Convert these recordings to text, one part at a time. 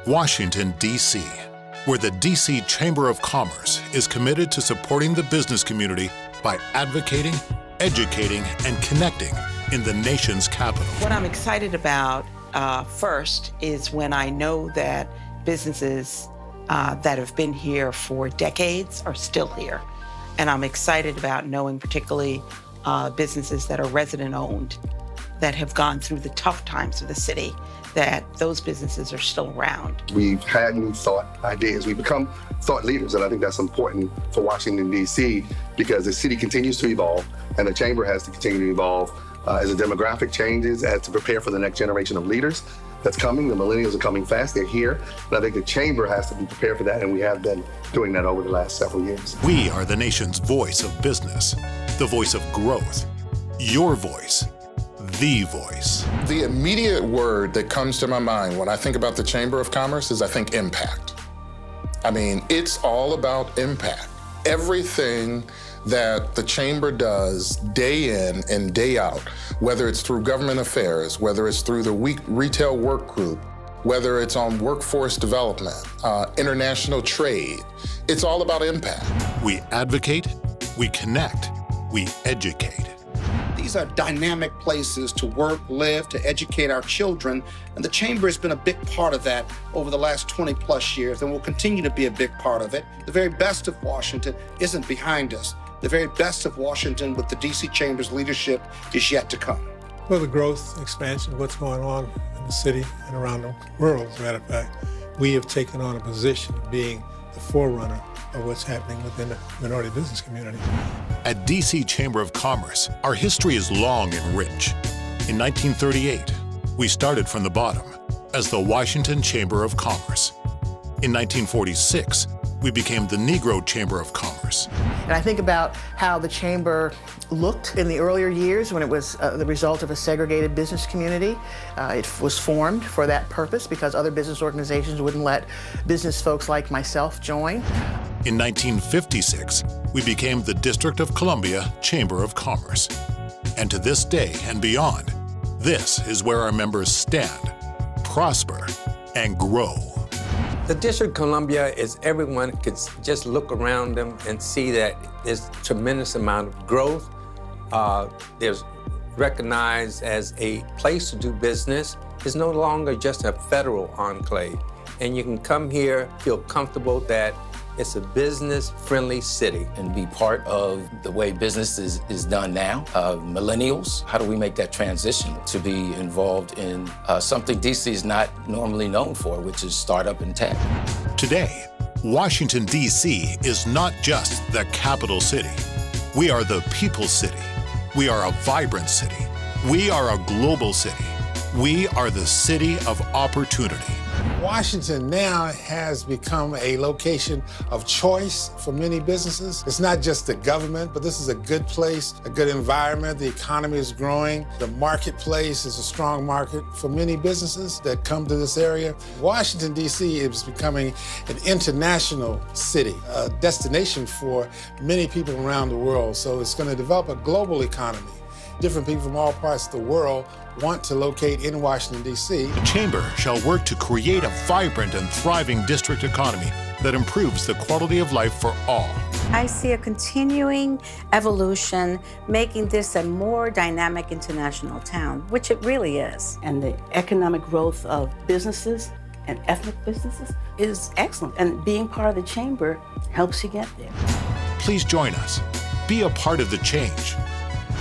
Washington, D.C., where the D.C. Chamber of Commerce is committed to supporting the business community by advocating, educating, and connecting in the nation's capital. What I'm excited about first is when I know that businesses that have been here for decades are still here. And I'm excited about knowing particularly businesses that are resident-owned, that have gone through the tough times of the city, that those businesses are still around. We've had new thought ideas. We've become thought leaders, and I think that's important for Washington, D.C., because the city continues to evolve, and the chamber has to continue to evolve as the demographic changes, as to prepare for the next generation of leaders that's coming. The millennials are coming fast, they're here, and I think the chamber has to be prepared for that, and we have been doing that over the last several years. We are the nation's voice of business, the voice of growth, your voice, the voice. The immediate word that comes to my mind when I think about the Chamber of Commerce is, I think, impact. I mean, it's all about impact. Everything that the Chamber does day in and day out, whether it's through government affairs, whether it's through the retail work group, whether it's on workforce development, international trade, it's all about impact. We advocate, we connect, we educate. These are dynamic places to work, live, to educate our children, and the Chamber has been a big part of that over the last 20+ years and will continue to be a big part of it. The very best of Washington isn't behind us. The very best of Washington with the D.C. Chamber's leadership is yet to come. Well, the growth, expansion of what's going on in the city and around the world, as a matter of fact, we have taken on a position of being the forerunner of what's happening within the minority business community. At D.C. Chamber of Commerce, our history is long and rich. In 1938, we started from the bottom as the Washington Chamber of Commerce. In 1946, we became the Negro Chamber of Commerce. And I think about how the Chamber looked in the earlier years when it was the result of a segregated business community. It was formed for that purpose because other business organizations wouldn't let business folks like myself join. In 1956, we became the District of Columbia Chamber of Commerce. And to this day and beyond, this is where our members stand, prosper, and grow. The District of Columbia is everyone could just look around them and see that there's a tremendous amount of growth. There's recognized as a place to do business. It's no longer just a federal enclave. And you can come here, feel comfortable that it's a business-friendly city. And be part of the way business is done now. Millennials, how do we make that transition to be involved in something D.C. is not normally known for, which is startup and tech? Today, Washington, D.C. is not just the capital city. We are the people's city. We are a vibrant city. We are a global city. We are the city of opportunity. Washington now has become a location of choice for many businesses. It's not just the government, but this is a good place, a good environment. The economy is growing. The marketplace is a strong market for many businesses that come to this area. Washington, D.C. is becoming an international city, a destination for many people around the world. So it's going to develop a global economy. Different people from all parts of the world want to locate in Washington, D.C. The Chamber shall work to create a vibrant and thriving district economy that improves the quality of life for all. I see a continuing evolution, making this a more dynamic international town, which it really is. And the economic growth of businesses and ethnic businesses is excellent. And being part of the Chamber helps you get there. Please join us. Be a part of the change.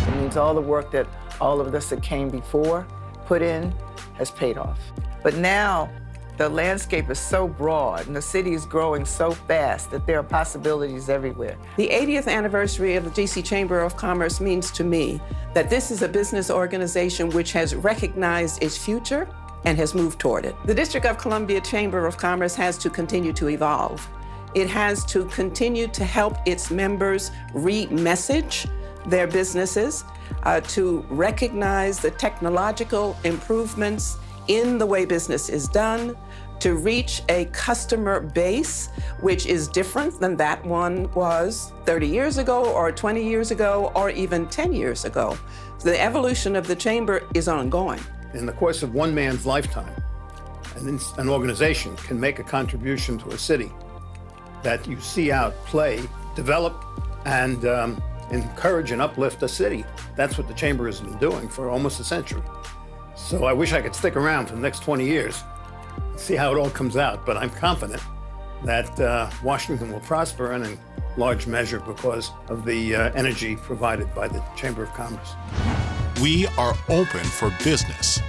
It means all the work that all of us that came before put in has paid off. But now the landscape is so broad and the city is growing so fast that there are possibilities everywhere. The 80th anniversary of the D.C. Chamber of Commerce means to me that this is a business organization which has recognized its future and has moved toward it. The District of Columbia Chamber of Commerce has to continue to evolve. It has to continue to help its members re-message their businesses, to recognize the technological improvements in the way business is done, to reach a customer base which is different than that one was 30 years ago or 20 years ago or even 10 years ago. The evolution of the Chamber is ongoing. In the course of one man's lifetime, an organization can make a contribution to a city, that you see out play, develop, and encourage and uplift a city. That's what the Chamber has been doing for almost a century. So I wish I could stick around for the next 20 years, see how it all comes out, but I'm confident that Washington will prosper, and in large measure because of the energy provided by the Chamber of Commerce. We are open for business.